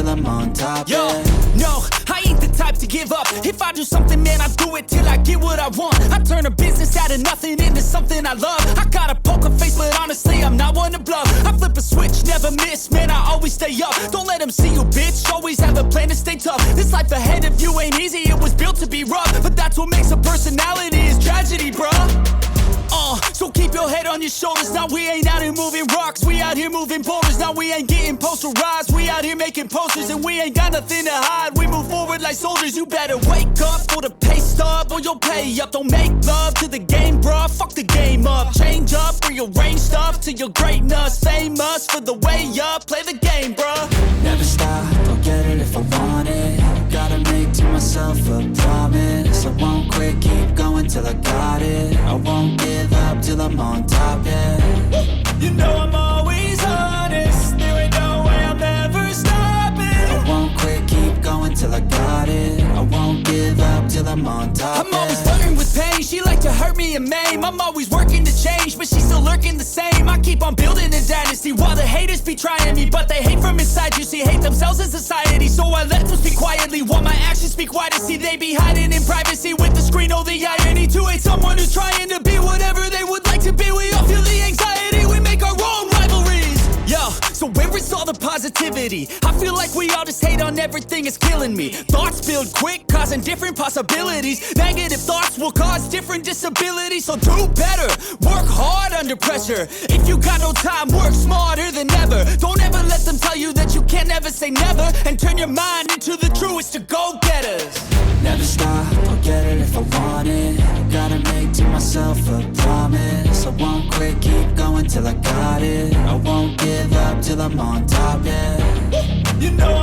I'm on top. Yo, no, I ain't the type to give up. If I do something, man, I do it till I get what I want. I turn a business out of nothing into something I love. I got a poker face, but honestly, I'm not one to bluff. I flip a switch, never miss, man, I always stay up. Don't let them see you, bitch, always have a plan to stay tough. This life ahead of you ain't easy, it was built to be rough. But that's what makes a personality, is tragedy, bruh. So keep your head on your shoulders. Now we ain't out here moving rocks, we out here moving boulders. Now we ain't getting posterized, we out here making posters. And we ain't got nothing to hide, we move forward like soldiers. You better wake up for the pay stub or you'll pay up. Don't make love to the game, bruh, fuck the game up. Change up, rearrange stuff to your greatness. Famous for the way up, play the game, bruh. Never stop, I'll get it if I want it. Gotta make to myself a promise. I won't quit, keep going till I got it. I won't give up till I'm on top, yeah. You know I'm always honest, there ain't no way I'm ever stopping. I won't quit, keep going till I got it. I won't give up till I'm on top, I'm always flirting with pain, she like to hurt me and maim. I'm always working to change, but she's still lurking the same. I keep on building a dynasty while the haters be trying me. But they hate from inside, you see, hate themselves in society. So I let them speak quietly while my actions speak wider. See, they be hiding in privacy with the screen. Oh, the irony to hate someone who's trying to be whatever they would like to be. We all feel the anxiety, we make our own rivalries. Yo, so where is all the positivity? I feel like we all just hate on everything, it's killing me. Thoughts build quick, causing different possibilities. Negative thoughts will cause different disabilities. So do better, work hard under pressure. If you got no time, work smarter than ever. Don't ever let them tell you that you can't ever say never. And turn your mind into the truest of go-getters. Never stop, I'll get it if I want it. Gotta make to myself a promise. I won't quit, keep going till I got it. I won't give up till I'm on top, yeah. You know